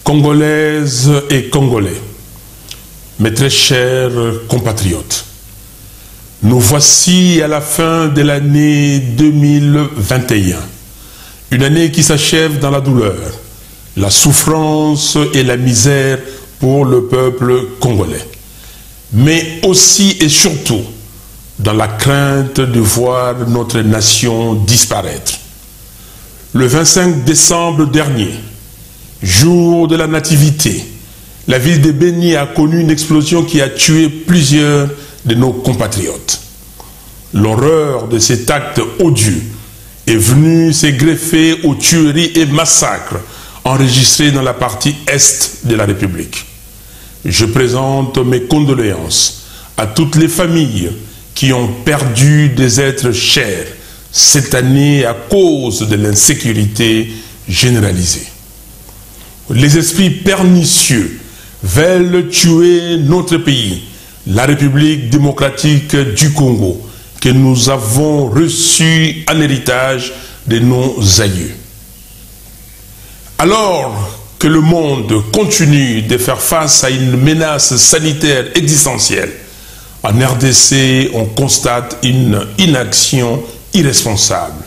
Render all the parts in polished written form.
Congolaises et Congolais, mes très chers compatriotes, nous voici à la fin de l'année 2021, une année qui s'achève dans la douleur, la souffrance et la misère pour le peuple congolais, mais aussi et surtout dans la crainte de voir notre nation disparaître. Le 25 décembre dernier, jour de la Nativité, la ville de Beni a connu une explosion qui a tué plusieurs de nos compatriotes. L'horreur de cet acte odieux est venue se greffer aux tueries et massacres enregistrés dans la partie est de la République. Je présente mes condoléances à toutes les familles qui ont perdu des êtres chers cette année à cause de l'insécurité généralisée. Les esprits pernicieux veulent tuer notre pays, la République démocratique du Congo, que nous avons reçu en héritage de nos aïeux. Alors que le monde continue de faire face à une menace sanitaire existentielle, en RDC, on constate une inaction irresponsable.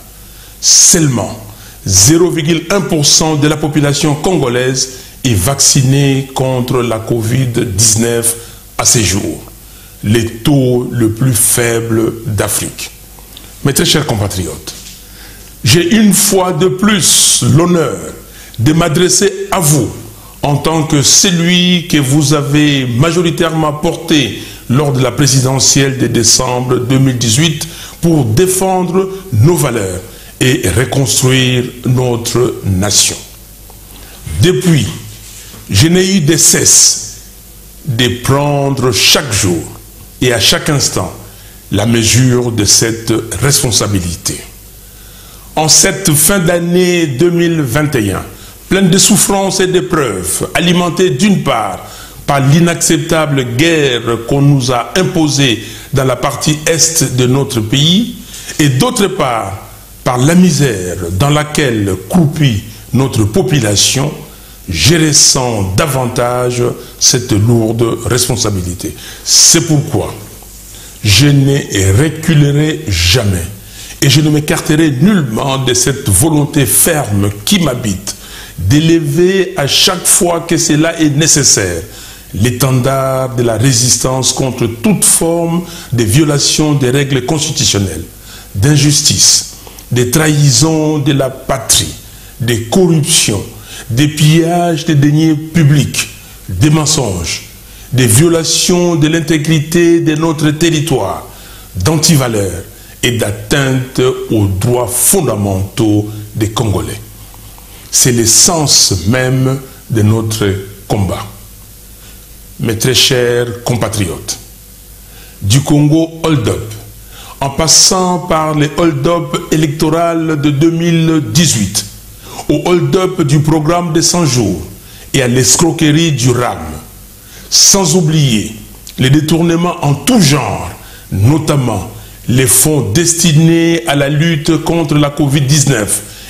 Seulement 0,1% de la population congolaise est vaccinée contre la Covid-19 à ce jour, le taux le plus faible d'Afrique. Mes très chers compatriotes, j'ai une fois de plus l'honneur de m'adresser à vous en tant que celui que vous avez majoritairement porté lors de la présidentielle de décembre 2018 pour défendre nos valeurs et reconstruire notre nation. Depuis, je n'ai eu de cesse de prendre chaque jour et à chaque instant la mesure de cette responsabilité. En cette fin d'année 2021, pleine de souffrances et d'épreuves, alimentée d'une part par l'inacceptable guerre qu'on nous a imposée dans la partie est de notre pays, et d'autre part par la misère dans laquelle croupit notre population, je ressens davantage cette lourde responsabilité. C'est pourquoi je ne reculerai jamais et je ne m'écarterai nullement de cette volonté ferme qui m'habite d'élever à chaque fois que cela est nécessaire l'étendard de la résistance contre toute forme de violation des règles constitutionnelles, d'injustice, des trahisons de la patrie, des corruptions, des pillages des deniers publics, des mensonges, des violations de l'intégrité de notre territoire, d'antivaleurs et d'atteinte aux droits fondamentaux des Congolais. C'est l'essence même de notre combat. Mes très chers compatriotes, du Congo hold-up, en passant par les hold-up électorales de 2018, au hold-up du programme des 100 jours et à l'escroquerie du RAM, sans oublier les détournements en tout genre, notamment les fonds destinés à la lutte contre la Covid-19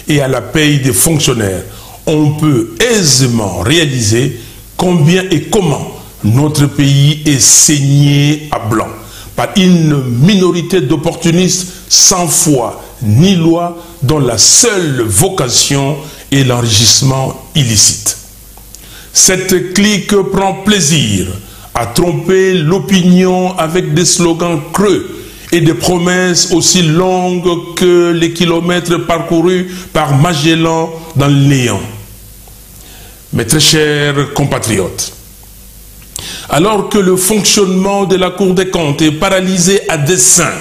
et à la paye des fonctionnaires, on peut aisément réaliser combien et comment notre pays est saigné à blanc par une minorité d'opportunistes sans foi ni loi dont la seule vocation est l'enrichissement illicite. Cette clique prend plaisir à tromper l'opinion avec des slogans creux et des promesses aussi longues que les kilomètres parcourus par Magellan dans le néant. Mes très chers compatriotes, alors que le fonctionnement de la Cour des comptes est paralysé à dessein,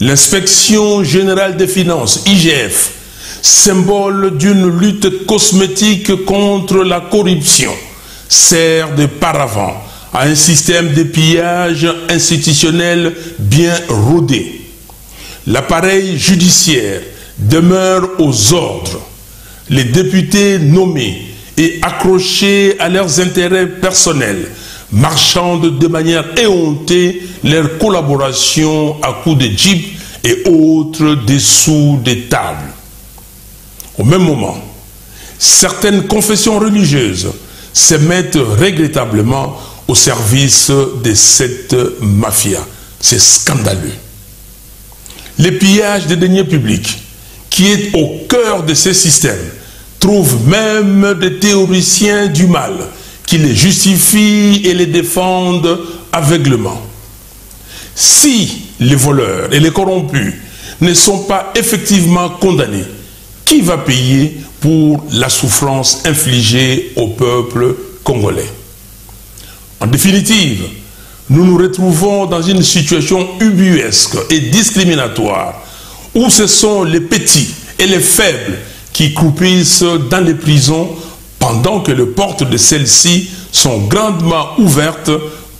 l'inspection générale des finances, IGF, symbole d'une lutte cosmétique contre la corruption, sert de paravent à un système de pillage institutionnel bien rodé. L'appareil judiciaire demeure aux ordres. Les députés nommés et accrochés à leurs intérêts personnels marchandent de manière éhontée leur collaboration à coups de jeep et autres dessous des tables. Au même moment, certaines confessions religieuses se mettent regrettablement au service de cette mafia. C'est scandaleux. Les pillages des deniers publics, qui est au cœur de ces systèmes, trouvent même des théoriciens du mal qui les justifient et les défendent aveuglément. Si les voleurs et les corrompus ne sont pas effectivement condamnés, qui va payer pour la souffrance infligée au peuple congolais? En définitive, nous nous retrouvons dans une situation ubuesque et discriminatoire où ce sont les petits et les faibles qui croupissent dans les prisons pendant que les portes de celles-ci sont grandement ouvertes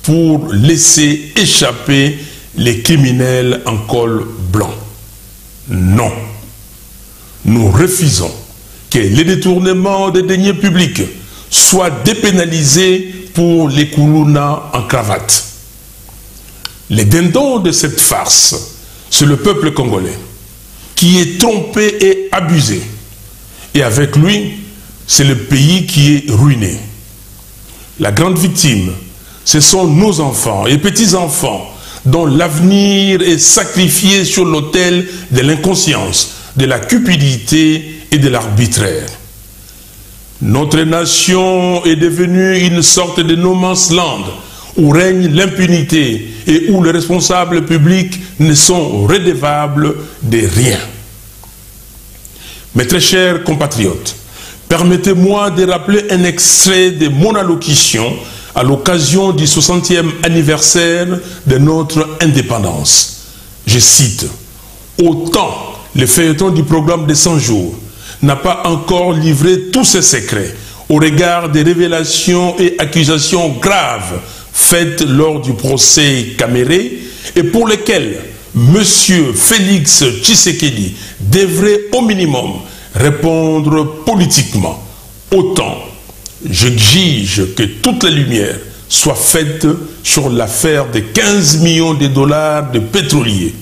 pour laisser échapper les criminels en col blanc. Non. Nous refusons que les détournements des deniers publics soient dépénalisés pour les koulouna en cravate. Les dindons de cette farce, c'est le peuple congolais qui est trompé et abusé. Et avec lui, c'est le pays qui est ruiné. La grande victime, ce sont nos enfants et petits-enfants dont l'avenir est sacrifié sur l'autel de l'inconscience, de la cupidité et de l'arbitraire. Notre nation est devenue une sorte de no man's land où règne l'impunité et où les responsables publics ne sont redevables de rien. Mes très chers compatriotes, permettez-moi de rappeler un extrait de mon allocution à l'occasion du 60e anniversaire de notre indépendance. Je cite: « Autant le feuilleton du programme des 100 jours n'a pas encore livré tous ses secrets au regard des révélations et accusations graves faites lors du procès Caméré et pour lesquelles M. Félix Tshisekedi devrait au minimum répondre politiquement. Autant j'exige que toute la lumière soit faite sur l'affaire des 15 millions de dollars de pétroliers,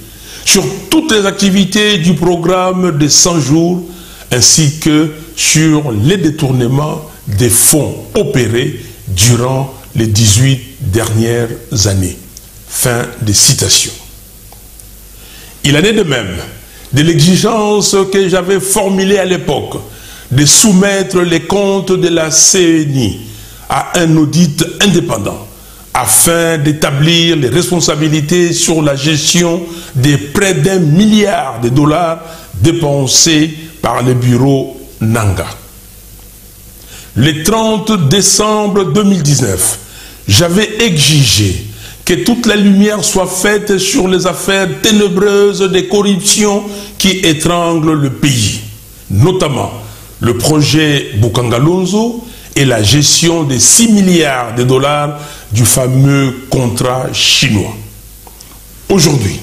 sur toutes les activités du programme de 100 jours, ainsi que sur les détournements des fonds opérés durant les 18 dernières années. » Fin de citation. Il en est de même de l'exigence que j'avais formulée à l'époque de soumettre les comptes de la CENI à un audit indépendant afin d'établir les responsabilités sur la gestion des près d'1 milliard de dollars dépensés par le bureau Nanga. Le 30 décembre 2019, j'avais exigé que toute la lumière soit faite sur les affaires ténébreuses de corruption qui étranglent le pays, notamment le projet Bukangalonzo et la gestion des 6 milliards de dollars du fameux contrat chinois. Aujourd'hui,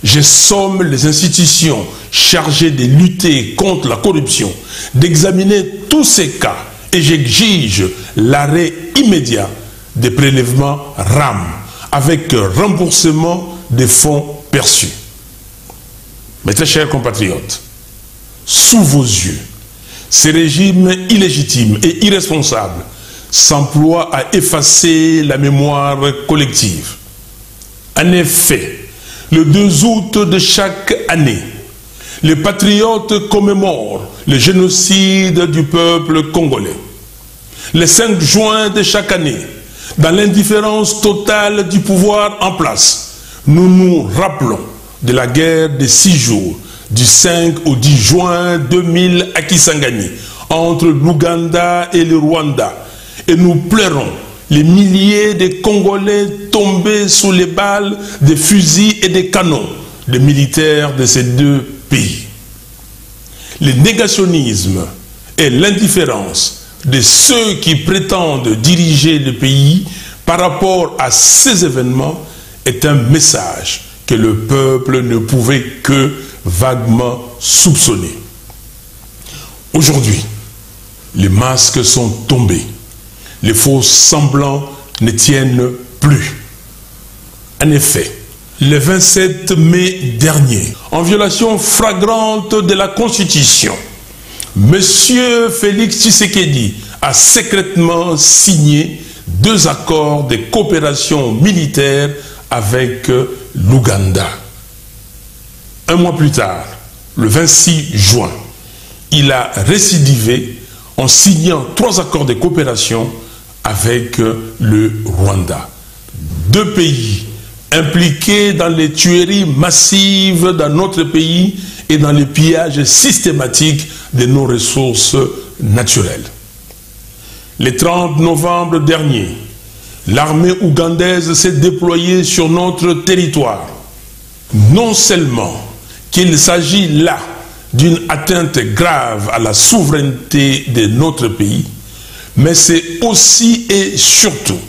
je somme les institutions chargées de lutter contre la corruption d'examiner tous ces cas et j'exige l'arrêt immédiat des prélèvements RAM avec remboursement des fonds perçus. Mes très chers compatriotes, sous vos yeux, ces régimes illégitimes et irresponsables s'emploient à effacer la mémoire collective. En effet, le 2 août de chaque année, les patriotes commémorent le génocide du peuple congolais. Le 5 juin de chaque année, dans l'indifférence totale du pouvoir en place, nous nous rappelons de la guerre des 6 jours, du 5 au 10 juin 2000 à Kisangani, entre l'Ouganda et le Rwanda, et nous pleurons les milliers de Congolais tombés sous les balles des fusils et des canons des militaires de ces deux pays. Le négationnisme et l'indifférence de ceux qui prétendent diriger le pays par rapport à ces événements est un message que le peuple ne pouvait que vaguement soupçonner. Aujourd'hui, les masques sont tombés. Les faux semblants ne tiennent plus. En effet, le 27 mai dernier, en violation flagrante de la Constitution, Monsieur Félix Tshisekedi a secrètement signé 2 accords de coopération militaire avec l'Ouganda. Un mois plus tard, le 26 juin, il a récidivé en signant 3 accords de coopération avec le Rwanda. 2 pays impliqués dans les tueries massives dans notre pays et dans le pillage systématique de nos ressources naturelles. Le 30 novembre dernier, l'armée ougandaise s'est déployée sur notre territoire. Non seulement qu'il s'agit là d'une atteinte grave à la souveraineté de notre pays, mais c'est aussi et surtout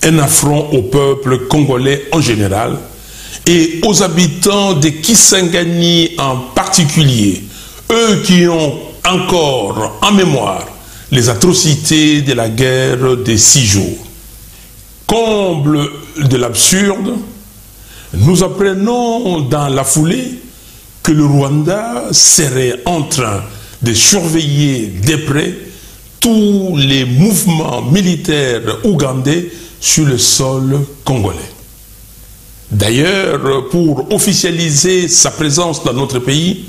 un affront au peuple congolais en général et aux habitants de Kisangani en particulier, eux qui ont encore en mémoire les atrocités de la guerre des 6 jours. Comble de l'absurde, nous apprenons dans la foulée que le Rwanda serait en train de surveiller de près tous les mouvements militaires ougandais sur le sol congolais. D'ailleurs, pour officialiser sa présence dans notre pays,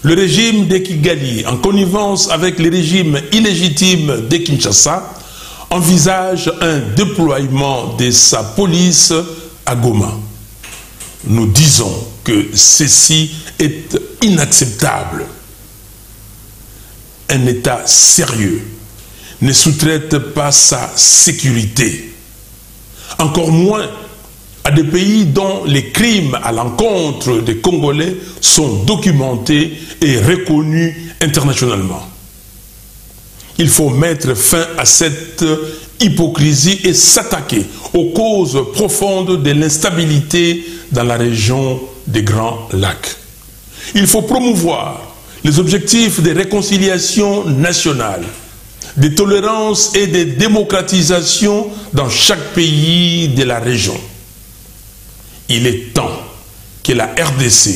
le régime de Kigali, en connivence avec le régime illégitime de Kinshasa, envisage un déploiement de sa police à Goma. Nous disons que ceci est inacceptable. Un État sérieux ne sous-traite pas sa sécurité. Encore moins à des pays dont les crimes à l'encontre des Congolais sont documentés et reconnus internationalement. Il faut mettre fin à cette hypocrisie et s'attaquer aux causes profondes de l'instabilité dans la région des Grands Lacs. Il faut promouvoir les objectifs de réconciliation nationale, de tolérance et de démocratisation dans chaque pays de la région. Il est temps que la RDC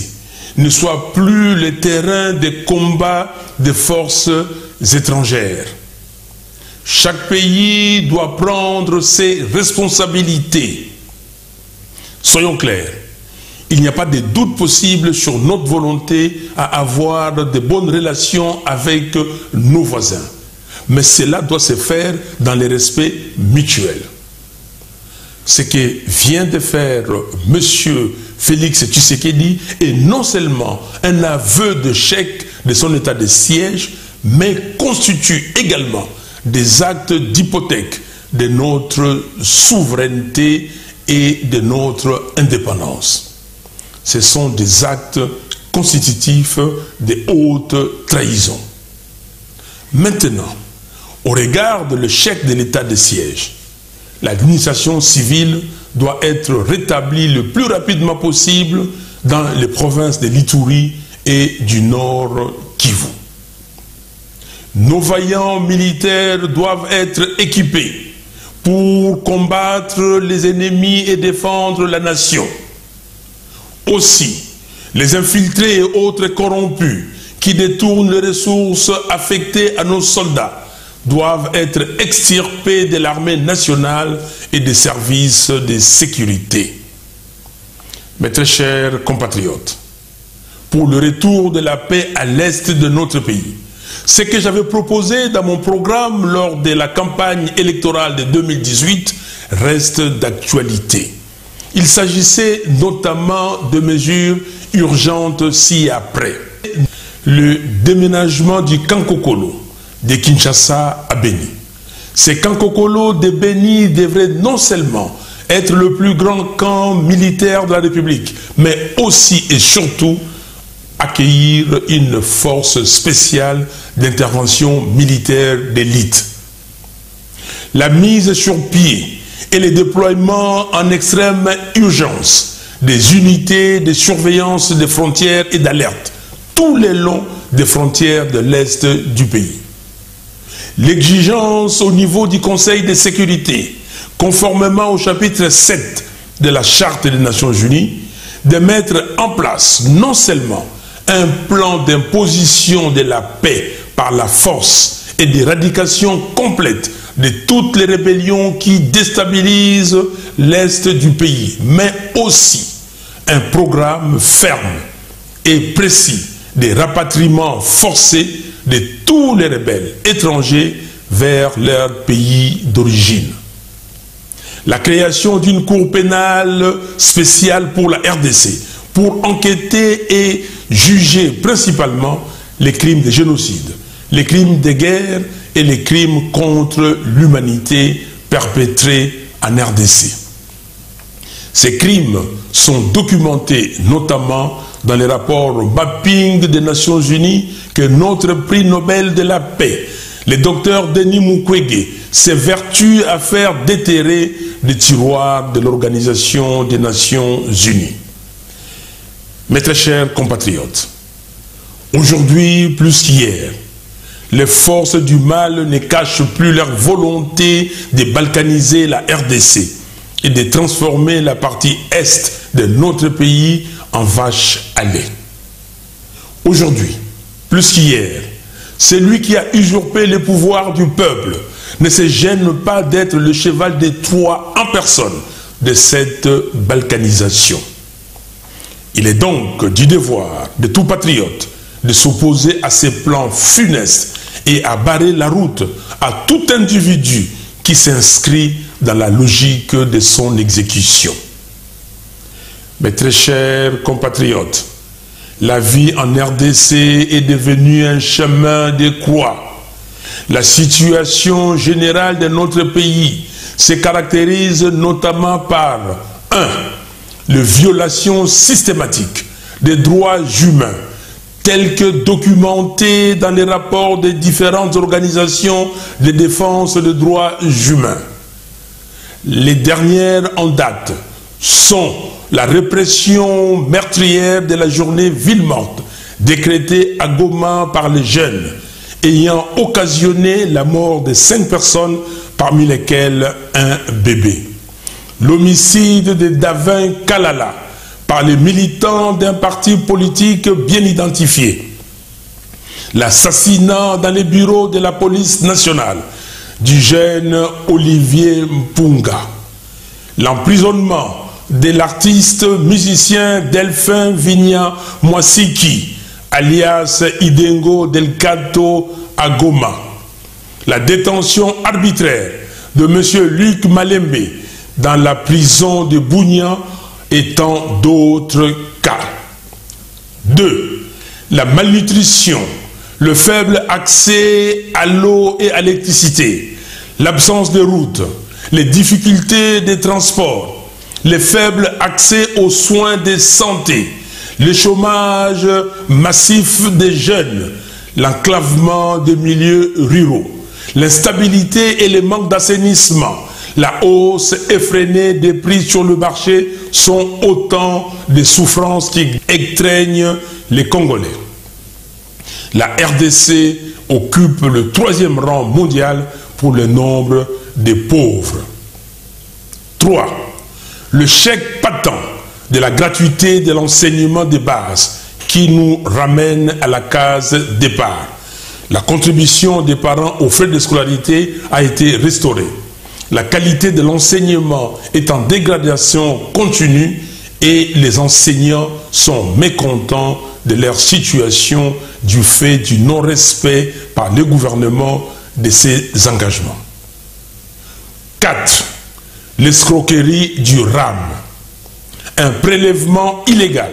ne soit plus le terrain de combat des forces étrangères. Chaque pays doit prendre ses responsabilités. Soyons clairs, il n'y a pas de doute possible sur notre volonté à avoir de bonnes relations avec nos voisins. Mais cela doit se faire dans le respect mutuel. Ce que vient de faire M. Félix Tshisekedi est non seulement un aveu d'échec de son état de siège, mais constitue également des actes d'hypothèque de notre souveraineté et de notre indépendance. Ce sont des actes constitutifs de haute trahison. Maintenant, au regard de l'échec de l'état de siège, l'administration civile doit être rétablie le plus rapidement possible dans les provinces de l'Ituri et du Nord Kivu. Nos vaillants militaires doivent être équipés pour combattre les ennemis et défendre la nation. Aussi, les infiltrés et autres corrompus qui détournent les ressources affectées à nos soldats doivent être extirpés de l'armée nationale et des services de sécurité. Mes très chers compatriotes, pour le retour de la paix à l'est de notre pays, ce que j'avais proposé dans mon programme lors de la campagne électorale de 2018 reste d'actualité. Il s'agissait notamment de mesures urgentes ci-après. Le déménagement du Kankokolo de Kinshasa à Beni. Ce Kankokolo de Beni devrait non seulement être le plus grand camp militaire de la République, mais aussi et surtout accueillir une force spéciale d'intervention militaire d'élite. La mise sur pied et le déploiement en extrême urgence des unités de surveillance des frontières et d'alerte tout le long des frontières de l'Est du pays. L'exigence au niveau du Conseil de sécurité, conformément au chapitre 7 de la Charte des Nations Unies, de mettre en place non seulement un plan d'imposition de la paix par la force et d'éradication complète de toutes les rébellions qui déstabilisent l'Est du pays, mais aussi un programme ferme et précis de rapatriement forcé de tous les rebelles étrangers vers leur pays d'origine. La création d'une cour pénale spéciale pour la RDC pour enquêter et juger principalement les crimes de génocide, les crimes de guerre et les crimes contre l'humanité perpétrés en RDC. Ces crimes sont documentés notamment dans les rapports mapping des Nations Unies que notre prix Nobel de la paix, le docteur Denis Mukwege, s'évertue à faire déterrer des tiroirs de l'Organisation des Nations Unies. Mes très chers compatriotes, aujourd'hui plus qu'hier, les forces du mal ne cachent plus leur volonté de balkaniser la RDC et de transformer la partie est de notre pays en vache à lait. Aujourd'hui, plus qu'hier, celui qui a usurpé le pouvoir du peuple ne se gêne pas d'être le cheval de Troie en personne de cette balkanisation. Il est donc du devoir de tout patriote de s'opposer à ces plans funestes et à barrer la route à tout individu qui s'inscrit dans la logique de son exécution. Mes très chers compatriotes, la vie en RDC est devenue un chemin de croix. La situation générale de notre pays se caractérise notamment par 1. Les violations systématiques des droits humains, tels que documentés dans les rapports des différentes organisations de défense des droits humains. Les dernières en date sont la répression meurtrière de la journée ville morte, décrétée à Goma par les jeunes, ayant occasionné la mort de 5 personnes, parmi lesquelles un bébé. L'homicide de Davin Kalala par les militants d'un parti politique bien identifié. L'assassinat dans les bureaux de la police nationale du jeune Olivier Mpunga. L'emprisonnement de l'artiste musicien Delphin Vigna Mwasiki, alias Idengo Del Canto à Goma. La détention arbitraire de M. Luc Malembe dans la prison de Bunia et tant d'autres cas. 2. La malnutrition, le faible accès à l'eau et à l'électricité, l'absence de routes, les difficultés de transport, le faible accès aux soins de santé, le chômage massif des jeunes, l'enclavement des milieux ruraux, l'instabilité et le manque d'assainissement, la hausse effrénée des prix sur le marché sont autant de souffrances qui étreignent les Congolais. La RDC occupe le 3e rang mondial pour le nombre de pauvres. 3. Le chèque patent de la gratuité de l'enseignement de base qui nous ramène à la case départ. La contribution des parents aux frais de scolarité a été restaurée. La qualité de l'enseignement est en dégradation continue et les enseignants sont mécontents de leur situation du fait du non-respect par le gouvernement de ses engagements. 4. L'escroquerie du RAM. Un prélèvement illégal,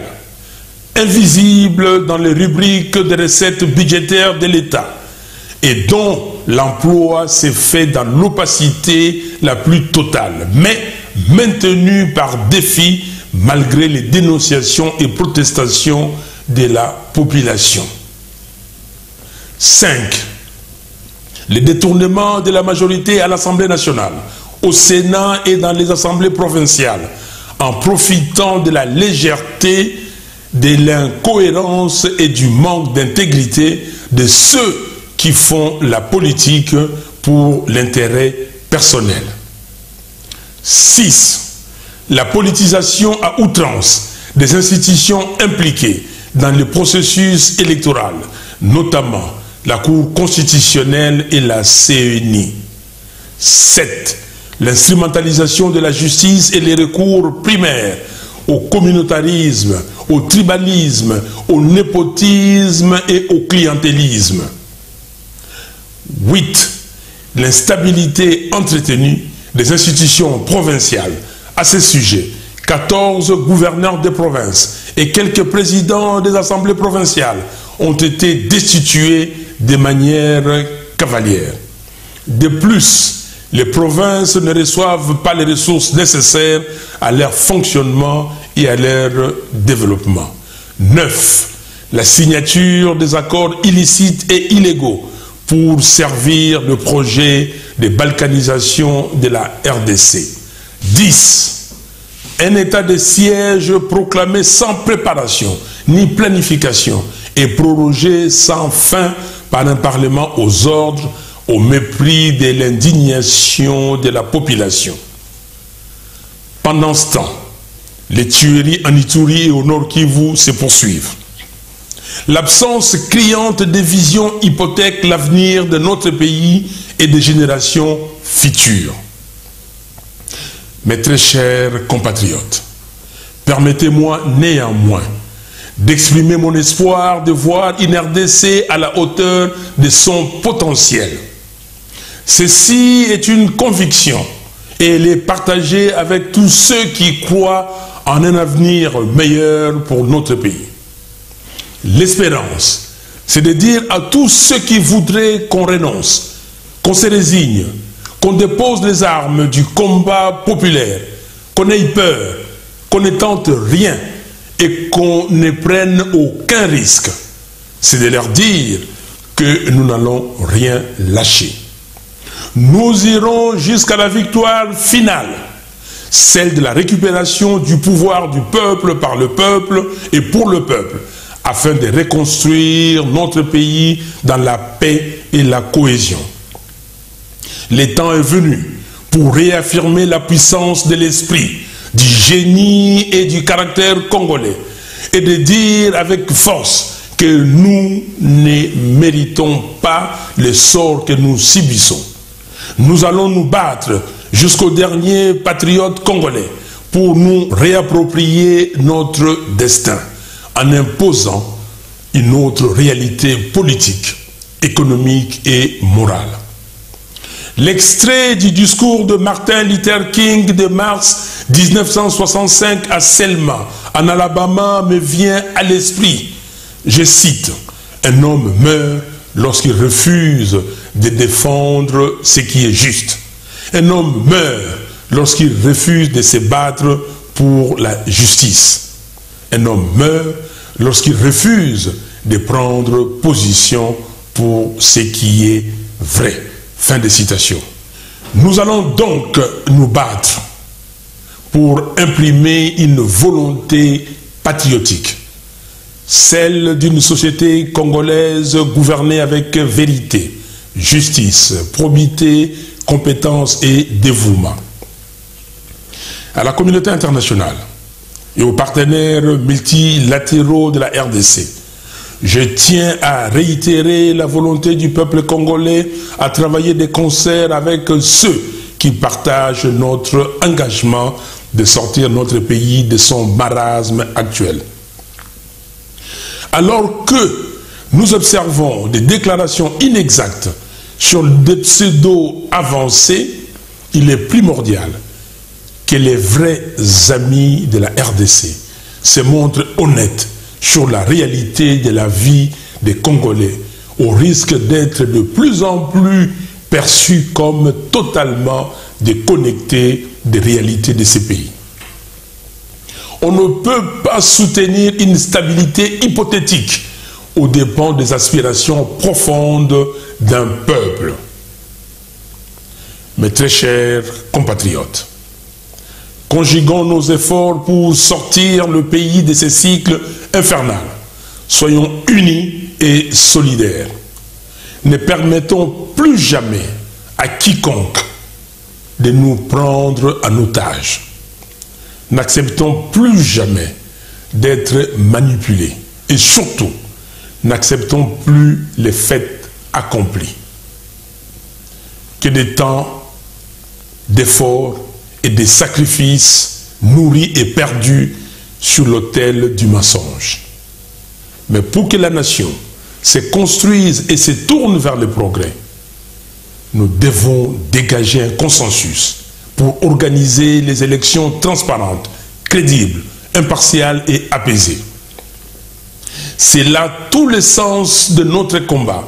invisible dans les rubriques de recettes budgétaires de l'État et dont l'emploi s'est fait dans l'opacité la plus totale, mais maintenu par défi malgré les dénonciations et protestations de la population. 5. Le détournement de la majorité à l'Assemblée nationale, au Sénat et dans les assemblées provinciales, en profitant de la légèreté, de l'incohérence et du manque d'intégrité de ceux qui font la politique pour l'intérêt personnel. 6. La politisation à outrance des institutions impliquées dans le processus électoral, notamment la Cour constitutionnelle et la CENI. 7. L'instrumentalisation de la justice et les recours primaires au communautarisme, au tribalisme, au népotisme et au clientélisme. 8. L'instabilité entretenue des institutions provinciales. À ce sujet, 14 gouverneurs de province et quelques présidents des assemblées provinciales ont été destitués de manière cavalière. De plus, les provinces ne reçoivent pas les ressources nécessaires à leur fonctionnement et à leur développement. 9. La signature des accords illicites et illégaux pour servir le projet de balkanisation de la RDC. 10. Un état de siège proclamé sans préparation ni planification et prorogé sans fin par un parlement aux ordres, au mépris de l'indignation de la population. Pendant ce temps, les tueries en Ituri et au Nord Kivu se poursuivent. L'absence criante de vision hypothèque l'avenir de notre pays et des générations futures. Mes très chers compatriotes, permettez-moi néanmoins d'exprimer mon espoir de voir une RDC à la hauteur de son potentiel. Ceci est une conviction et elle est partagée avec tous ceux qui croient en un avenir meilleur pour notre pays. L'espérance, c'est de dire à tous ceux qui voudraient qu'on renonce, qu'on se résigne, qu'on dépose les armes du combat populaire, qu'on ait peur, qu'on ne tente rien et qu'on ne prenne aucun risque. C'est de leur dire que nous n'allons rien lâcher. Nous irons jusqu'à la victoire finale, celle de la récupération du pouvoir du peuple par le peuple et pour le peuple, afin de reconstruire notre pays dans la paix et la cohésion. Le temps est venu pour réaffirmer la puissance de l'esprit, du génie et du caractère congolais, et de dire avec force que nous ne méritons pas le sort que nous subissons. Nous allons nous battre jusqu'au dernier patriote congolais pour nous réapproprier notre destin en imposant une autre réalité politique, économique et morale. L'extrait du discours de Martin Luther King de mars 1965 à Selma, en Alabama, me vient à l'esprit. Je cite, « Un homme meurt lorsqu'il refuse de défendre ce qui est juste. Un homme meurt lorsqu'il refuse de se battre pour la justice. Un homme meurt lorsqu'il refuse de prendre position pour ce qui est vrai. » Fin de citation. Nous allons donc nous battre pour imprimer une volonté patriotique, celle d'une société congolaise gouvernée avec vérité, justice, probité, compétence et dévouement. À la communauté internationale et aux partenaires multilatéraux de la RDC, je tiens à réitérer la volonté du peuple congolais à travailler de concert avec ceux qui partagent notre engagement de sortir notre pays de son marasme actuel. Alors que nous observons des déclarations inexactes sur des pseudo-avancées, il est primordial que les vrais amis de la RDC se montrent honnêtes sur la réalité de la vie des Congolais, au risque d'être de plus en plus perçus comme totalement déconnectés des réalités de ces pays. On ne peut pas soutenir une stabilité hypothétique aux dépens des aspirations profondes d'un peuple. Mes très chers compatriotes, conjuguons nos efforts pour sortir le pays de ce cycle infernal. Soyons unis et solidaires. Ne permettons plus jamais à quiconque de nous prendre en otage. N'acceptons plus jamais d'être manipulés. Et surtout, n'acceptons plus les faits accompli. Que des temps d'efforts et des sacrifices nourris et perdus sur l'autel du mensonge. Mais pour que la nation se construise et se tourne vers le progrès, nous devons dégager un consensus pour organiser les élections transparentes, crédibles, impartiales et apaisées. C'est là tout le sens de notre combat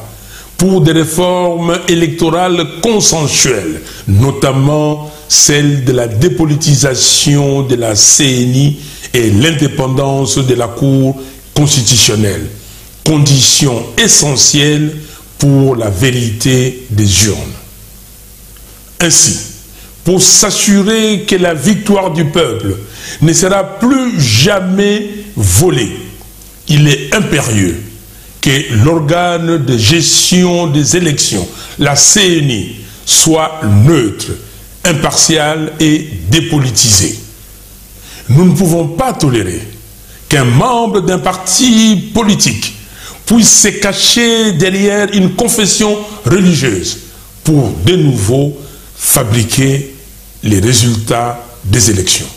pour des réformes électorales consensuelles, notamment celle de la dépolitisation de la CENI et l'indépendance de la Cour constitutionnelle, condition essentielle pour la vérité des urnes. Ainsi, pour s'assurer que la victoire du peuple ne sera plus jamais volée, il est impérieux que l'organe de gestion des élections, la CENI, soit neutre, impartial et dépolitisé. Nous ne pouvons pas tolérer qu'un membre d'un parti politique puisse se cacher derrière une confession religieuse pour de nouveau fabriquer les résultats des élections.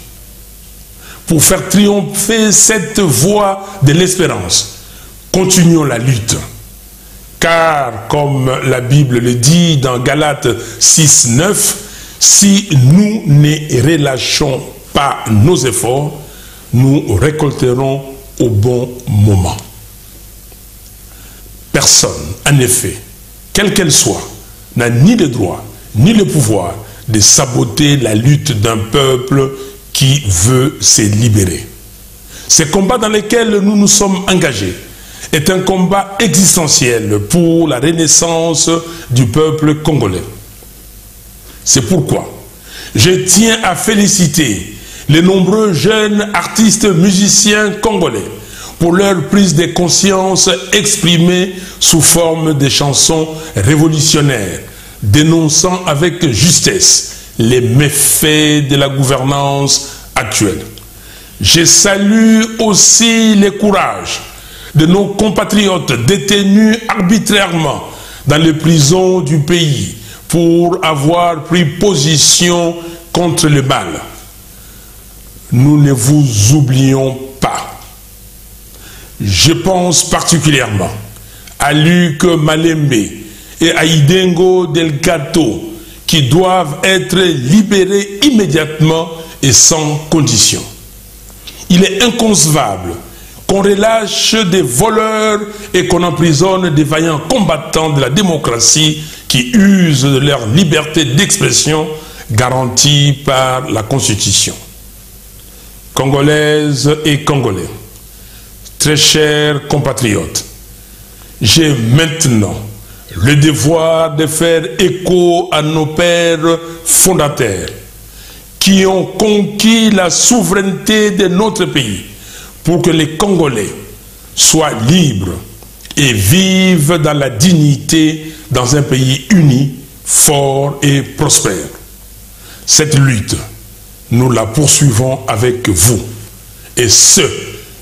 Pour faire triompher cette voie de l'espérance, continuons la lutte. Car, comme la Bible le dit dans Galates 6:9, si nous ne relâchons pas nos efforts, nous récolterons au bon moment. Personne, en effet, quelle qu'elle soit, n'a ni le droit ni le pouvoir de saboter la lutte d'un peuple qui veut se libérer. Ce combat dans lequel nous nous sommes engagés est un combat existentiel pour la renaissance du peuple congolais. C'est pourquoi je tiens à féliciter les nombreux jeunes artistes musiciens congolais pour leur prise de conscience exprimée sous forme de chansons révolutionnaires, dénonçant avec justesse les méfaits de la gouvernance actuelle. Je salue aussi le courage de nos compatriotes détenus arbitrairement dans les prisons du pays pour avoir pris position contre le mal. Nous ne vous oublions pas. Je pense particulièrement à Luc Malembe et à Idengo Delgado qui doivent être libérés immédiatement et sans condition. Il est inconcevable qu'on relâche des voleurs et qu'on emprisonne des vaillants combattants de la démocratie qui usent de leur liberté d'expression garantie par la Constitution. Congolaises et Congolais, très chers compatriotes, j'ai maintenant le devoir de faire écho à nos pères fondateurs qui ont conquis la souveraineté de notre pays pour que les Congolais soient libres et vivent dans la dignité dans un pays uni, fort et prospère. Cette lutte, nous la poursuivons avec vous, et ce,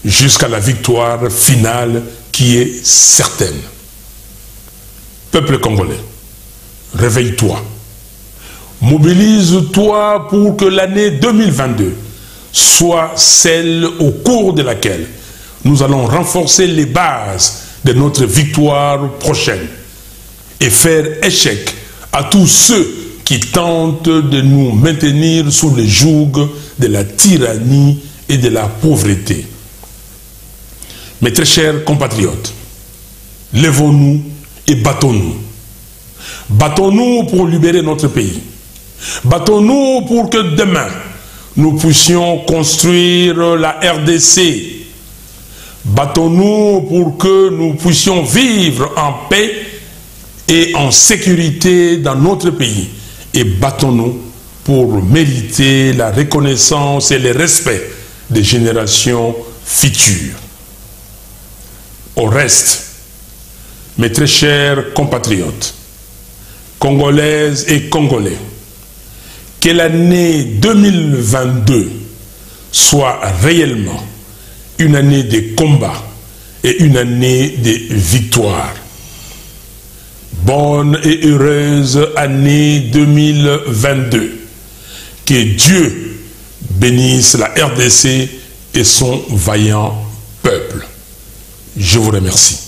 jusqu'à la victoire finale qui est certaine. Peuple congolais, réveille-toi. Mobilise-toi pour que l'année 2022 soit celle au cours de laquelle nous allons renforcer les bases de notre victoire prochaine et faire échec à tous ceux qui tentent de nous maintenir sous le joug de la tyrannie et de la pauvreté. Mes très chers compatriotes, levons-nous et battons-nous. Battons-nous pour libérer notre pays. Battons-nous pour que demain, nous puissions construire la RDC. Battons-nous pour que nous puissions vivre en paix et en sécurité dans notre pays. Et battons-nous pour mériter la reconnaissance et le respect des générations futures. Au reste, mes très chers compatriotes, Congolaises et Congolais, que l'année 2022 soit réellement une année de combat et une année de victoire. Bonne bonne et heureuse année 2022. Que Dieu bénisse la RDC et son vaillant peuple. Je vous remercie.